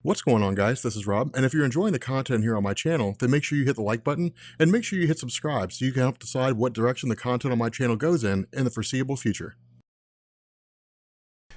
What's going on, guys? This is Rob, and if you're enjoying the content here on my channel, then make sure you hit the like button and make sure you hit subscribe so you can help decide what direction the content on my channel goes in the foreseeable future.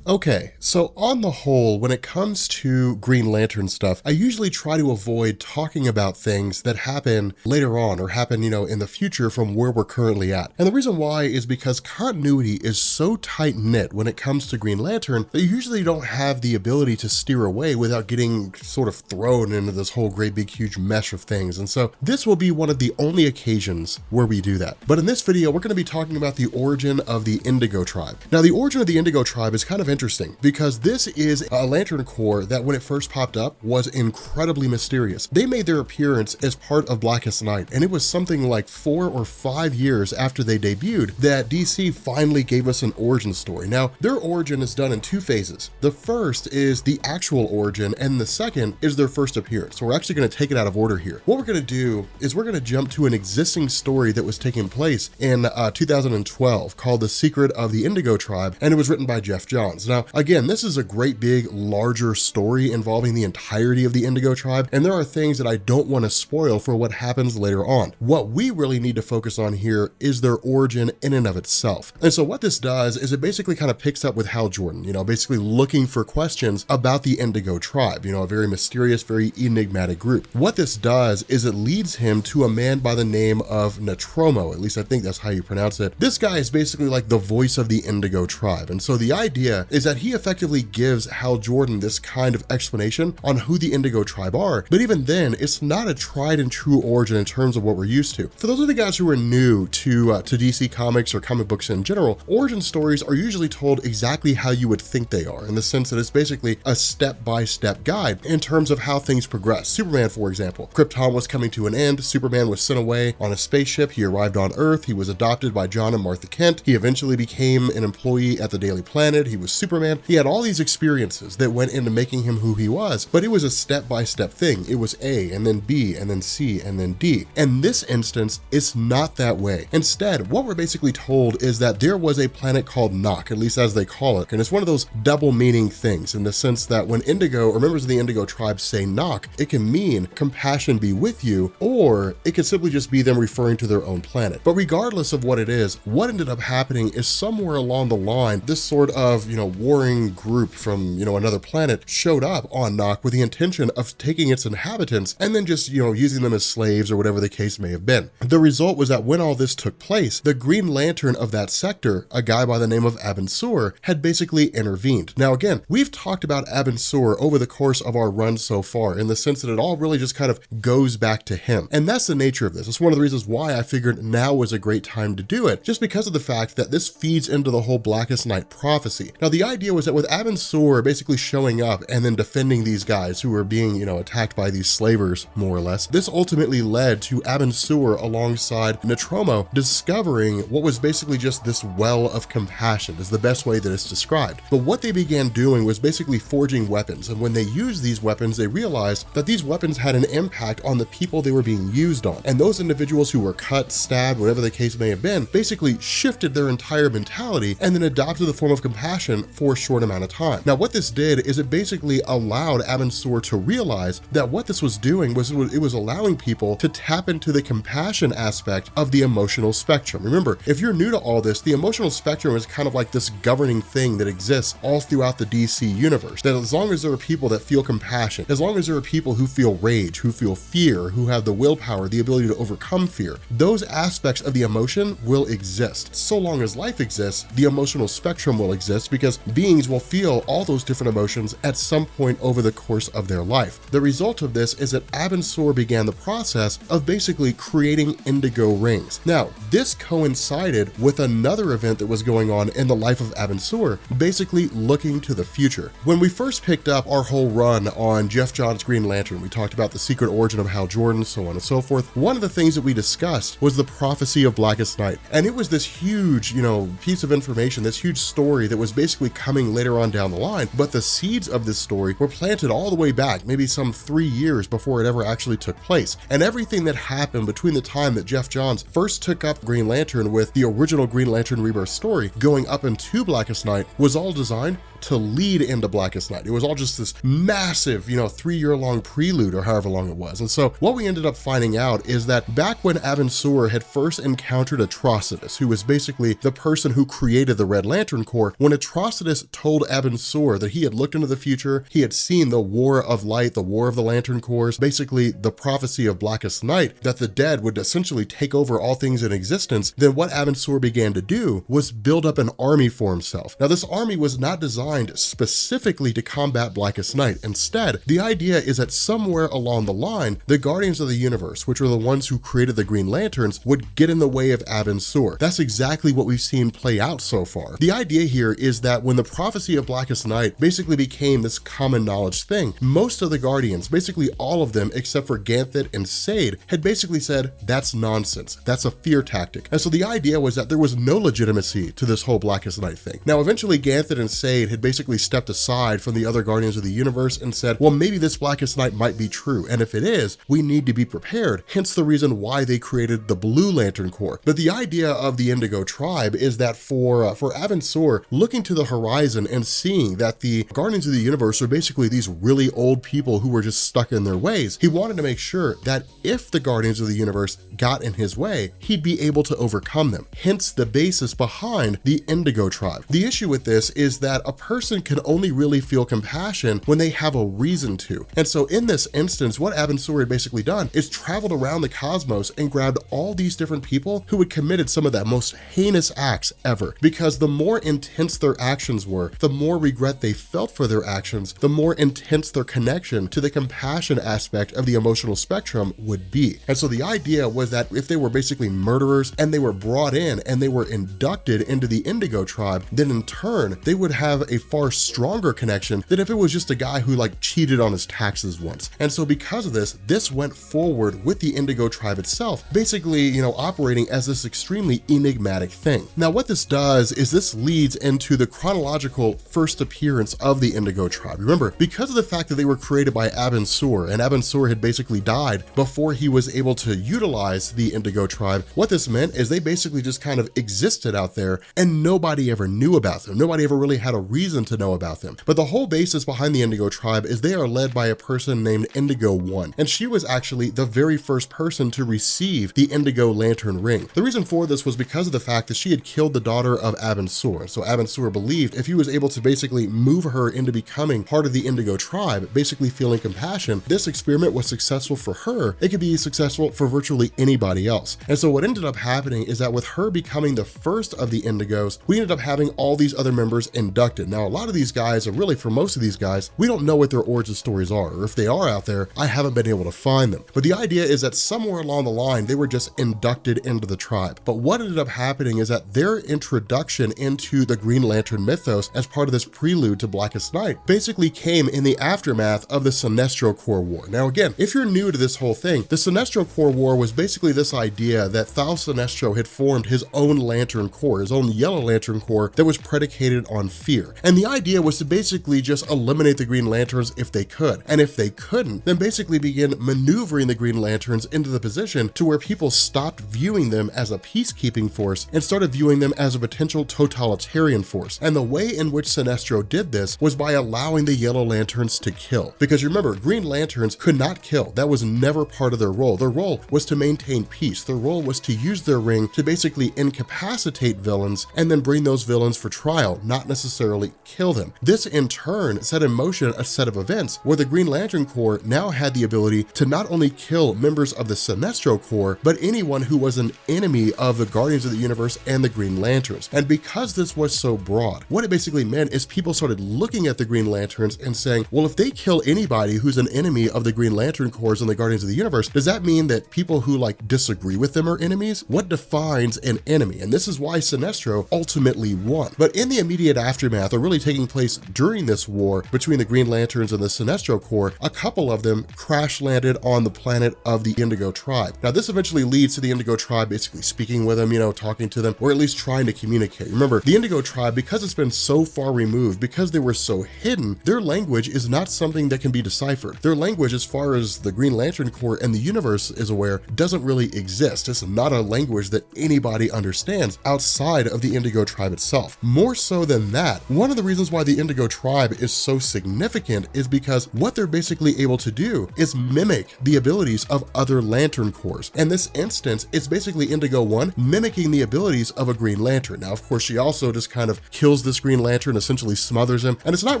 Okay, so on the whole, when it comes to Green Lantern stuff, I usually try to avoid talking about things that happen later on or happen, in the future from where we're currently at. And the reason why is because continuity is so tight-knit when it comes to Green Lantern that you usually don't have the ability to steer away without getting sort of thrown into this whole great big huge mesh of things. And so this will be one of the only occasions where we do that. But in this video, we're going to be talking about the origin of the Indigo Tribe. Now, the origin of the Indigo Tribe is kind of interesting because this is a Lantern Corps that when it first popped up was incredibly mysterious. They made their appearance as part of Blackest Night, and it was something like 4 or 5 years after they debuted that DC finally gave us an origin story. Now, their origin is done in 2 phases. The first is the actual origin, and the second is their first appearance. So we're actually going to take it out of order here. What we're going to do is we're going to jump to an existing story that was taking place in 2012 called The Secret of the Indigo Tribe, and it was written by Geoff Johns. Now, again, this is a great big larger story involving the entirety of the Indigo Tribe, and there are things that I don't want to spoil for what happens later on. What we really need to focus on here is their origin in and of itself. And so what this does is it basically kind of picks up with Hal Jordan, basically looking for questions about the Indigo Tribe, a very mysterious, very enigmatic group. What this does is it leads him to a man by the name of Natromo, at least I think that's how you pronounce it. This guy is basically like the voice of the Indigo Tribe. And so the idea is that he effectively gives Hal Jordan this kind of explanation on who the Indigo Tribe are, but even then, it's not a tried and true origin in terms of what we're used to. For those of the guys who are new to DC Comics or comic books in general, origin stories are usually told exactly how you would think they are, in the sense that it's basically a step-by-step guide in terms of how things progress. Superman, for example, Krypton was coming to an end, Superman was sent away on a spaceship, he arrived on Earth, he was adopted by John and Martha Kent, he eventually became an employee at the Daily Planet, he was Superman. He had all these experiences that went into making him who he was, but it was a step-by-step thing. It was A, and then B, and then C, and then D. In this instance, it's not that way. Instead, what we're basically told is that there was a planet called Nock, at least as they call it, and it's one of those double meaning things in the sense that when Indigo or members of the Indigo Tribe say Nock, it can mean compassion be with you, or it could simply just be them referring to their own planet. But regardless of what it is, what ended up happening is somewhere along the line, this sort of, warring group from, another planet showed up on Nock with the intention of taking its inhabitants and then just, using them as slaves or whatever the case may have been. The result was that when all this took place, the Green Lantern of that sector, a guy by the name of Abin Sur, had basically intervened. Now again, we've talked about Abin Sur over the course of our run so far in the sense that it all really just kind of goes back to him. And that's the nature of this. It's one of the reasons why I figured now was a great time to do it, just because of the fact that this feeds into the whole Blackest Night prophecy. Now the idea was that with Abin Sur basically showing up and then defending these guys who were being, attacked by these slavers, more or less, this ultimately led to Abin Sur alongside Natromo discovering what was basically just this well of compassion, is the best way that it's described. But what they began doing was basically forging weapons, and when they used these weapons, they realized that these weapons had an impact on the people they were being used on. And those individuals who were cut, stabbed, whatever the case may have been, basically shifted their entire mentality and then adopted the form of compassion for a short amount of time. Now, what this did is it basically allowed Abin Sur to realize that what this was doing was it was allowing people to tap into the compassion aspect of the emotional spectrum. Remember, if you're new to all this, the emotional spectrum is kind of like this governing thing that exists all throughout the DC universe. That as long as there are people that feel compassion, as long as there are people who feel rage, who feel fear, who have the willpower, the ability to overcome fear, those aspects of the emotion will exist. So long as life exists, the emotional spectrum will exist because beings will feel all those different emotions at some point over the course of their life. The result of this is that Abin Sur began the process of basically creating indigo rings. Now, this coincided with another event that was going on in the life of Abin Sur, basically looking to the future. When we first picked up our whole run on Geoff Johns' Green Lantern, we talked about the secret origin of Hal Jordan, so on and so forth. One of the things that we discussed was the prophecy of Blackest Night. And it was this huge, piece of information, this huge story that was basically coming later on down the line, but the seeds of this story were planted all the way back, maybe some 3 years before it ever actually took place. And everything that happened between the time that Geoff Johns first took up Green Lantern with the original Green Lantern Rebirth story going up into Blackest Night was all designed to lead into Blackest Night. It was all just this massive, 3-year-long prelude or however long it was. And so what we ended up finding out is that back when Abin Sur had first encountered Atrocitus, who was basically the person who created the Red Lantern Corps, when Atrocitus told Abin Sur that he had looked into the future, he had seen the War of Light, the War of the Lantern Corps, basically the prophecy of Blackest Night, that the dead would essentially take over all things in existence, then what Abin Sur began to do was build up an army for himself. Now this army was not designed specifically to combat Blackest Night. Instead, the idea is that somewhere along the line, the Guardians of the Universe, which were the ones who created the Green Lanterns, would get in the way of Abin Sur. That's exactly what we've seen play out so far. The idea here is that when the prophecy of Blackest Night basically became this common knowledge thing, most of the Guardians, basically all of them except for Ganthet and Sade, had basically said, that's nonsense. That's a fear tactic. And so the idea was that there was no legitimacy to this whole Blackest Night thing. Now, eventually Ganthet and Sade had basically stepped aside from the other Guardians of the Universe and said, well, maybe this Blackest Night might be true. And if it is, we need to be prepared. Hence the reason why they created the Blue Lantern Corps. But the idea of the Indigo Tribe is that for Abin Sur, looking to the horizon and seeing that the Guardians of the Universe are basically these really old people who were just stuck in their ways, he wanted to make sure that if the Guardians of the Universe got in his way, he'd be able to overcome them. Hence the basis behind the Indigo Tribe. The issue with this is that a person can only really feel compassion when they have a reason to. And so in this instance, what Abin Sur had basically done is traveled around the cosmos and grabbed all these different people who had committed some of the most heinous acts ever. Because the more intense their actions were, the more regret they felt for their actions, the more intense their connection to the compassion aspect of the emotional spectrum would be. And so the idea was that if they were basically murderers and they were brought in and they were inducted into the Indigo Tribe, then in turn, they would have a far stronger connection than if it was just a guy who cheated on his taxes once. And so because of this went forward with the Indigo Tribe itself, basically, operating as this extremely enigmatic thing. Now, what this does is this leads into the chronological first appearance of the Indigo Tribe. Remember, because of the fact that they were created by Abin Sur, and Abin Sur had basically died before he was able to utilize the Indigo Tribe, what this meant is they basically just kind of existed out there and nobody ever knew about them. Nobody ever really had a reason to know about them. But the whole basis behind the Indigo Tribe is they are led by a person named Indigo 1, and she was actually the very first person to receive the Indigo Lantern ring. The reason for this was because of the fact that she had killed the daughter of Abin Sur. So Abin Sur believed if he was able to basically move her into becoming part of the Indigo Tribe, basically feeling compassion, this experiment was successful for her. It could be successful for virtually anybody else. And so what ended up happening is that with her becoming the first of the Indigos, we ended up having all these other members inducted. Now, a lot of these guys, or really for most of these guys, we don't know what their origin stories are, or if they are out there, I haven't been able to find them. But the idea is that somewhere along the line, they were just inducted into the tribe. But what ended up happening is that their introduction into the Green Lantern mythos as part of this prelude to Blackest Night basically came in the aftermath of the Sinestro Corps War. Now again, if you're new to this whole thing, the Sinestro Corps War was basically this idea that Thal Sinestro had formed his own Lantern Corps, his own Yellow Lantern Corps that was predicated on fear. And the idea was to basically just eliminate the Green Lanterns if they could. And if they couldn't, then basically begin maneuvering the Green Lanterns into the position to where people stopped viewing them as a peacekeeping force and started viewing them as a potential totalitarian force. And the way in which Sinestro did this was by allowing the Yellow Lanterns to kill. Because remember, Green Lanterns could not kill. That was never part of their role. Their role was to maintain peace. Their role was to use their ring to basically incapacitate villains and then bring those villains for trial, not necessarily kill them. This in turn set in motion a set of events where the Green Lantern Corps now had the ability to not only kill members of the Sinestro Corps, but anyone who was an enemy of the Guardians of the Universe and the Green Lanterns. And because this was so broad, what it basically meant is people started looking at the Green Lanterns and saying, well, if they kill anybody who's an enemy of the Green Lantern Corps and the Guardians of the Universe, does that mean that people who disagree with them are enemies? What defines an enemy? And this is why Sinestro ultimately won. But in the immediate aftermath, or really taking place during this war between the Green Lanterns and the Sinestro Corps, a couple of them crash landed on the planet of the Indigo Tribe. Now this eventually leads to the Indigo Tribe basically speaking with them, talking to them, or at least trying to communicate. Remember, the Indigo Tribe, because it's been so far removed, because they were so hidden, their language is not something that can be deciphered. Their language, as far as the Green Lantern Corps and the universe is aware, doesn't really exist. It's not a language that anybody understands outside of the Indigo Tribe itself. More so than that, one one of the reasons why the Indigo tribe is so significant is because what they're basically able to do is mimic the abilities of other Lantern Corps. In this instance, it's basically Indigo 1 mimicking the abilities of a Green Lantern. Now, of course, she also just kind of kills this Green Lantern, essentially smothers him, and it's not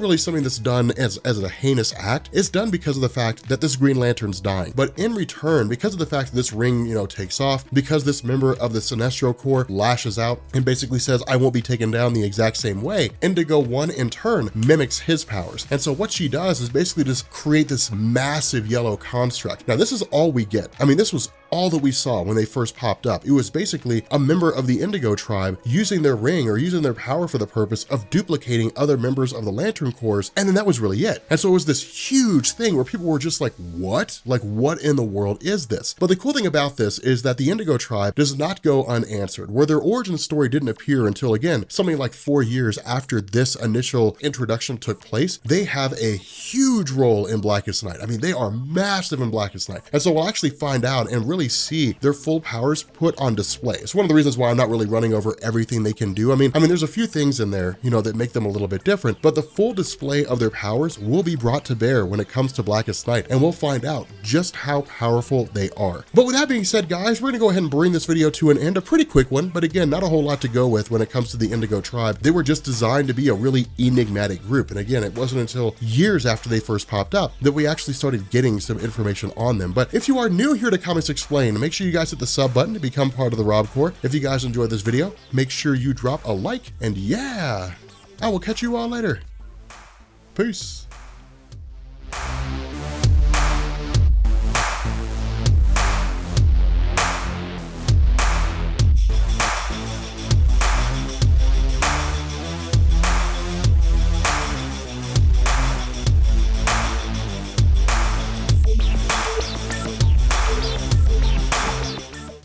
really something that's done as a heinous act. It's done because of the fact that this Green Lantern's dying. But in return, because of the fact that this ring, takes off, because this member of the Sinestro Corps lashes out and basically says, I won't be taken down the exact same way, Indigo 1 in turn mimics his powers. And so what she does is basically just create this massive yellow construct. Now, this is all we get. I mean, this was all that we saw when they first popped up. It was basically a member of the Indigo tribe using their ring or using their power for the purpose of duplicating other members of the Lantern Corps, and then that was really it. And so it was this huge thing where people were just like, what? Like, what in the world is this? But the cool thing about this is that the Indigo tribe does not go unanswered. Where their origin story didn't appear until, again, something like 4 years after this initial introduction took place, they have a huge role in Blackest Night. I mean, they are massive in Blackest Night. And so we'll actually find out and really see their full powers put on display. It's one of the reasons why I'm not really running over everything they can do. I mean, there's a few things in there, that make them a little bit different, but the full display of their powers will be brought to bear when it comes to Blackest Night, and we'll find out just how powerful they are. But with that being said, guys, we're gonna go ahead and bring this video to an end, a pretty quick one, but again, not a whole lot to go with when it comes to the Indigo tribe. They were just designed to be a really enigmatic group, and again, it wasn't until years after they first popped up that we actually started getting some information on them. But if you are new here to Comics Explained, make sure you guys hit the sub button to become part of the Rob Corps. If you guys enjoyed this video, make sure you drop a like, and yeah, I will catch you all later. Peace.